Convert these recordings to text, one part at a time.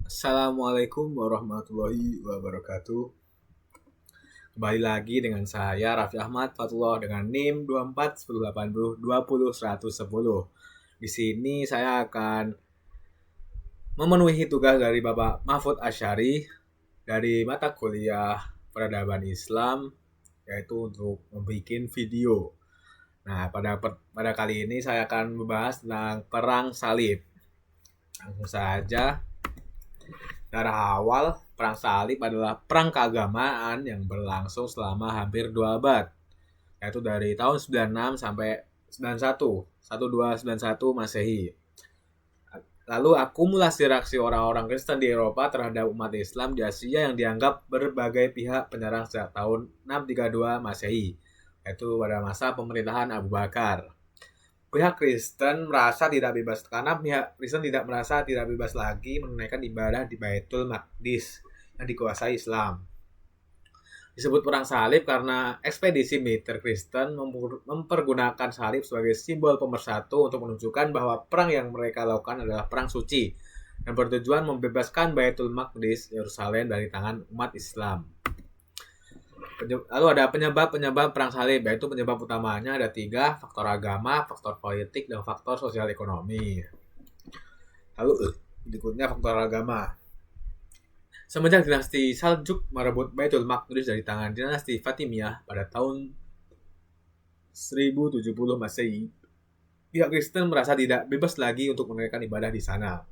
Assalamualaikum warahmatullahi wabarakatuh. Kembali lagi dengan saya Raffi Ahmad Fatullah dengan NIM 24 1080 20 110. Di sini saya akan memenuhi tugas dari Bapak Mahfud Asyari dari mata kuliah Peradaban Islam, yaitu untuk membuat video. Nah, pada kali ini saya akan membahas tentang Perang Salib. Langsung saja. Dari awal, Perang Salib adalah perang keagamaan yang berlangsung selama hampir 2 abad, yaitu dari tahun 96 sampai 91, 1291 Masehi. Lalu akumulasi reaksi orang-orang Kristen di Eropa terhadap umat Islam di Asia yang dianggap berbagai pihak penyerang sejak tahun 632 Masehi, yaitu pada masa pemerintahan Abu Bakar. Pihak Kristen merasa tidak bebas karena pihak Kristen tidak merasa tidak bebas lagi menunaikan ibadah di Baitul Maqdis yang dikuasai Islam. Disebut perang salib karena ekspedisi militer Kristen mempergunakan salib sebagai simbol pemersatu untuk menunjukkan bahwa perang yang mereka lakukan adalah perang suci dan bertujuan membebaskan Baitul Maqdis Yerusalem dari tangan umat Islam. Lalu ada penyebab perang salib, yaitu penyebab utamanya ada 3, faktor agama, faktor politik, dan faktor sosial ekonomi. Lalu berikutnya faktor agama. Semenjak dinasti Saljuk merebut Baitul Maqdis dari tangan dinasti Fatimiyah pada tahun 1070 Masehi, pihak Kristen merasa tidak bebas lagi untuk menunaikan ibadah di sana.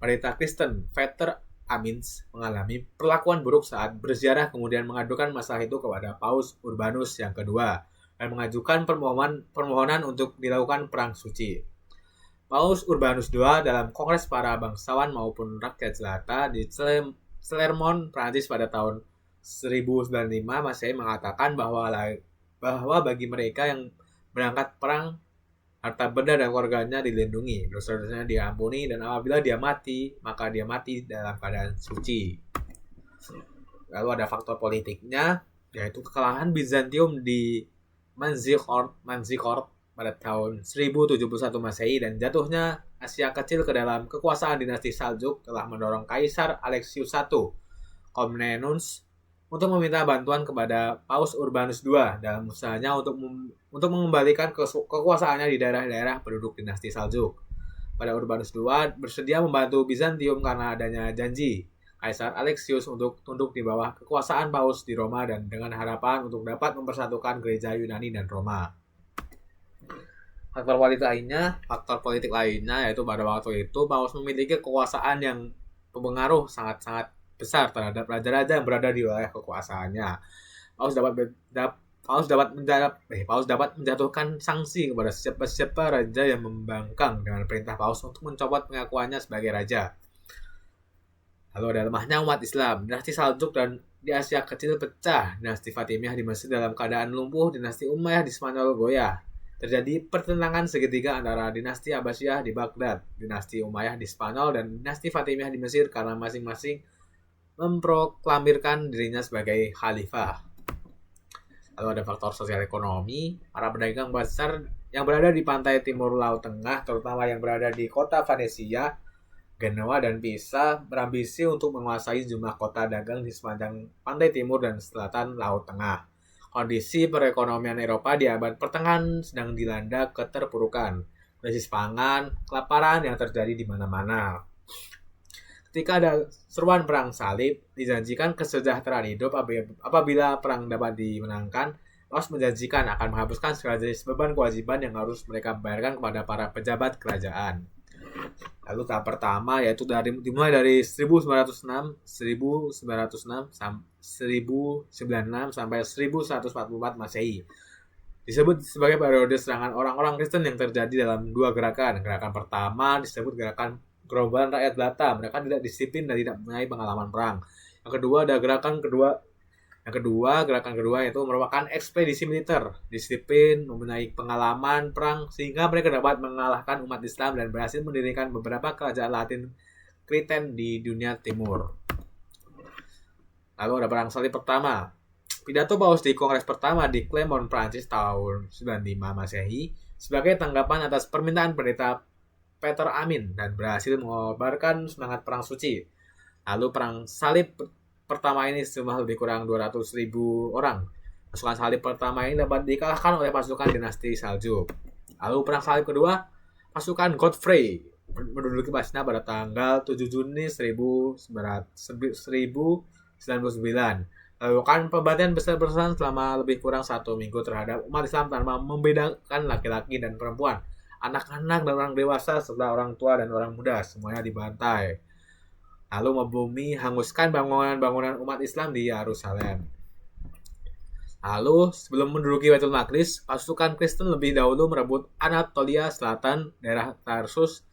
Pendeta Kristen Peter Amins mengalami perlakuan buruk saat berziarah, kemudian mengadukan masalah itu kepada Paus Urbanus yang kedua dan mengajukan permohonan untuk dilakukan perang suci. Paus Urbanus II dalam Kongres para bangsawan maupun rakyat jelata di Clermont, Prancis pada tahun 1095 Masehi mengatakan bahwa bagi mereka yang berangkat perang, harta benda dan keluarganya dilindungi, dosa-dosanya diampuni, dan apabila dia mati, maka dia mati dalam keadaan suci. Lalu ada faktor politiknya, yaitu kekalahan Bizantium di Manzikert pada tahun 1071 Masehi dan jatuhnya Asia Kecil ke dalam kekuasaan dinasti Saljuk telah mendorong Kaisar Alexius I Komnenos untuk meminta bantuan kepada Paus Urbanus II dalam usahanya untuk mengembalikan kekuasaannya di daerah-daerah penduduk dinasti Saljuk. Pada Urbanus II bersedia membantu Bizantium karena adanya janji Kaisar Alexius untuk tunduk di bawah kekuasaan Paus di Roma dan dengan harapan untuk dapat mempersatukan gereja Yunani dan Roma. Faktor politik lainnya yaitu pada waktu itu Paus memiliki kekuasaan yang berpengaruh sangat-sangat besar terhadap raja-raja yang berada di wilayah kekuasaannya. Paus dapat menjatuhkan sanksi kepada siapa raja yang membangkang dengan perintah Paus untuk mencopot pengakuannya sebagai raja. Lalu ada lemahnya umat Islam. Dinasti Saljuk dan di Asia Kecil pecah. Dinasti Fatimiyah di Mesir dalam keadaan lumpuh. Dinasti Umayyah di Spanyol goyah. Terjadi pertentangan segitiga antara dinasti Abbasiyah di Baghdad, dinasti Umayyah di Spanyol, dan dinasti Fatimiyah di Mesir karena masing-masing memproklamirkan dirinya sebagai khalifah. Lalu ada faktor sosial ekonomi. Para pedagang besar yang berada di pantai timur Laut Tengah, terutama yang berada di kota Venesia, Genoa, dan Pisa, berambisi untuk menguasai jumlah kota dagang di sepanjang pantai timur dan selatan Laut Tengah. Kondisi perekonomian Eropa di abad pertengahan sedang dilanda keterpurukan, krisis pangan, kelaparan yang terjadi di mana-mana. Ketika ada seruan perang salib, dijanjikan kesejahteraan hidup apabila perang dapat dimenangkan. Paus menjanjikan akan menghapuskan segala jenis beban kewajiban yang harus mereka bayarkan kepada para pejabat kerajaan. Lalu tahap pertama yaitu dimulai dari 1996 sampai 1144 Masehi. Disebut sebagai periode serangan orang-orang Kristen yang terjadi dalam 2 gerakan. Gerakan pertama disebut gerakan gerombolan rakyat jelata. Mereka tidak disiplin dan tidak mempunyai pengalaman perang. Yang kedua ada gerakan kedua yaitu merupakan ekspedisi militer, disiplin, mempunyai pengalaman perang sehingga mereka dapat mengalahkan umat Islam dan berhasil mendirikan beberapa kerajaan Latin Kristen di dunia timur. Lalu ada perang salib pertama. Pidato Paus di Kongres pertama di Clermont, Prancis tahun 95 Masehi sebagai tanggapan atas permintaan pendeta Peter Amin dan berhasil mengobarkan semangat perang suci. Lalu perang salib pertama ini sejumlah lebih kurang 200.000 orang. Pasukan salib pertama ini dapat dikalahkan oleh pasukan dinasti Saljuk. Lalu perang salib kedua, pasukan Godfrey menduduki Palestina pada tanggal 7 Juni 1099. Melakukan pembantaian besar-besaran selama lebih kurang 1 minggu terhadap umat Islam tanpa membedakan laki-laki dan perempuan, anak-anak dan orang dewasa, serta orang tua dan orang muda, semuanya dibantai. Lalu membumi hanguskan bangunan-bangunan umat Islam di Yerusalem. Lalu sebelum menduduki Baitul Maqdis, pasukan Kristen lebih dahulu merebut Anatolia Selatan, daerah Tarsus,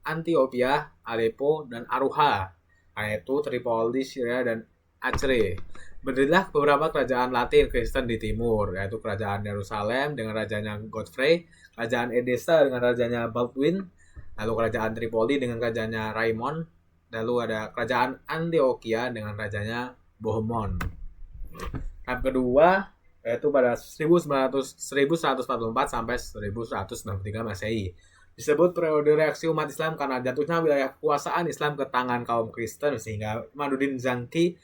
Antioquia, Aleppo, dan Aruha, yaitu Tripoli, Syria, dan Acre. Berdirilah beberapa kerajaan Latin Kristen di timur, yaitu kerajaan Yerusalem dengan rajanya Godfrey, kerajaan Edessa dengan rajanya Baldwin, lalu kerajaan Tripoli dengan rajanya Raymond, lalu ada kerajaan Antioquia dengan rajanya Bohemond. Tahap kedua yaitu pada 1144 sampai 1193 Masehi. Disebut periode reaksi umat Islam karena jatuhnya wilayah kekuasaan Islam ke tangan kaum Kristen, sehingga Nuruddin Zangki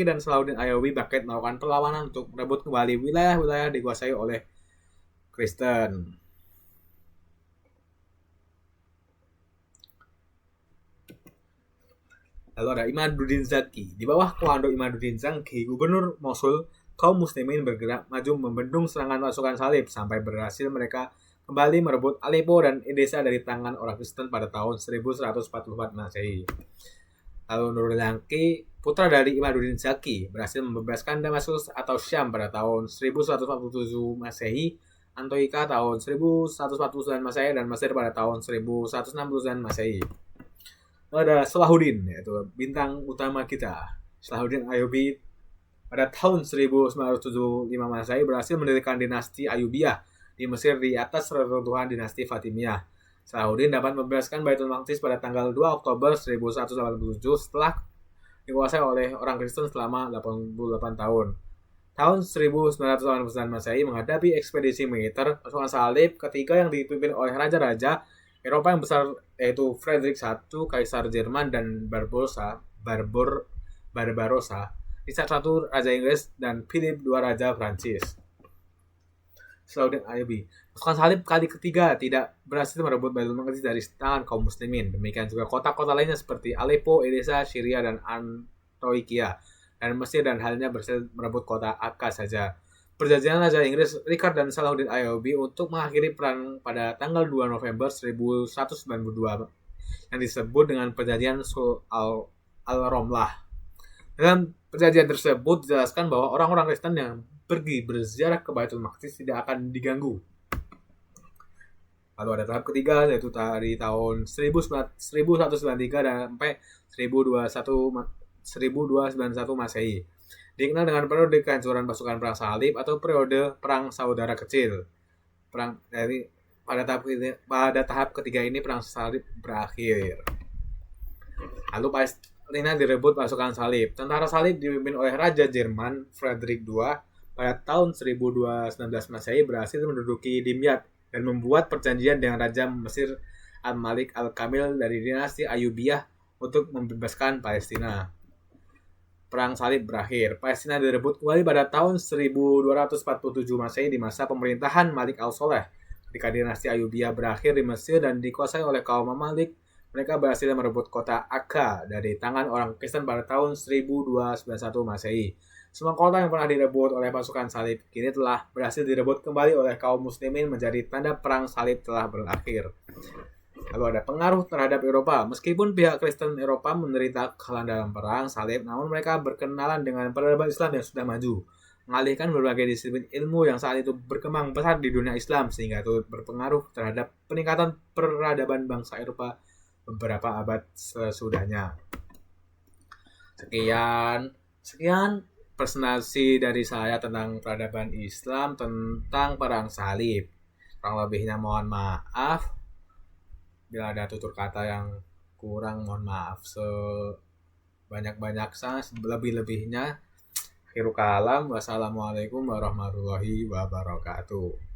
dan Salahuddin Ayyubi bangkit melakukan perlawanan untuk merebut kembali wilayah-wilayah dikuasai oleh Kristen. Lalu ada Imaduddin Zaki. Di bawah komando Imaduddin Zaki, gubernur Mosul, kaum muslimin bergerak maju membendung serangan pasukan salib sampai berhasil mereka kembali merebut Aleppo dan Edessa dari tangan orang Kristen pada tahun 1144 Masehi. Lalu Nuruddin Zaki, putra dari Imaduddin Zaki, berhasil membebaskan Damaskus atau Syam pada tahun 1147 Masehi, Antioquia tahun 1149 Masehi, dan Mesir pada tahun 1169 Masehi. Ada Salahuddin, yaitu bintang utama kita. Salahuddin Ayyubi pada tahun 1975 Masehi berhasil mendirikan dinasti Ayyubiyah di Mesir di atas reruntuhan dinasti Fatimiyah. Salahuddin dapat membebaskan Baitul Maqdis pada tanggal 2 Oktober 1187 setelah dikuasai oleh orang Kristen selama 88 tahun. Tahun 1989 Masehi menghadapi ekspedisi militer pasukan salib ketiga yang dipimpin oleh raja-raja Eropa yang besar, yaitu Frederick I, Kaisar Jerman, dan Barbarossa, Richard I, Raja Inggris, dan Philip II, Raja Prancis. Salahuddin Ayyubi. Pasukan salib kali ketiga tidak berhasil merebut Baitul Maqdis dari tangan kaum muslimin. Demikian juga kota-kota lainnya seperti Aleppo, Edessa, Syria, dan Antioquia, dan Mesir dan halnya berhasil merebut kota Akka saja. Perjanjian Raja Inggris Richard dan Salahuddin Ayyubi untuk mengakhiri perang pada tanggal 2 November 1192 yang disebut dengan Perjanjian Sul al-Romlah. Dalam perjanjian tersebut dijelaskan bahwa orang-orang Kristen yang pergi berziarah ke Baitul Maqdis tidak akan diganggu. Lalu ada tahap ketiga, yaitu dari tahun 1193 dan sampai 1291 Masehi. Dikenal dengan periode kehancuran pasukan perang salib atau periode perang saudara kecil. Pada tahap ketiga ini perang salib berakhir. Lalu Palestina direbut pasukan salib. Tentara salib dipimpin oleh Raja Jerman Frederick II pada tahun 1219 Masehi berhasil menduduki Dimyat dan membuat perjanjian dengan Raja Mesir Al-Malik Al-Kamil dari dinasti Ayyubiyah untuk membebaskan Palestina. Perang salib berakhir. Palestina direbut kembali pada tahun 1247 Masehi di masa pemerintahan Malik Al-Soleh. Ketika dinasti Ayyubiyah berakhir di Mesir dan dikuasai oleh kaum Mamalik, mereka berhasil merebut kota Akka dari tangan orang Kristen pada tahun 1291 Masehi. Semua kota yang pernah direbut oleh pasukan salib kini telah berhasil direbut kembali oleh kaum muslimin menjadi tanda perang salib telah berakhir. Lalu ada pengaruh terhadap Eropa. Meskipun pihak Kristen Eropa menderita kekalahan dalam perang salib, namun mereka berkenalan dengan peradaban Islam yang sudah maju, mengalihkan berbagai disiplin ilmu yang saat itu berkembang pesat di dunia Islam, sehingga itu berpengaruh terhadap peningkatan peradaban bangsa Eropa beberapa abad sesudahnya. Sekian presentasi dari saya tentang peradaban Islam, tentang perang salib. Kurang lebihnya mohon maaf. Bila ada tutur kata yang kurang, mohon maaf sebanyak-banyak lebih-lebihnya. Akhirul kalam, wassalamualaikum warahmatullahi wabarakatuh.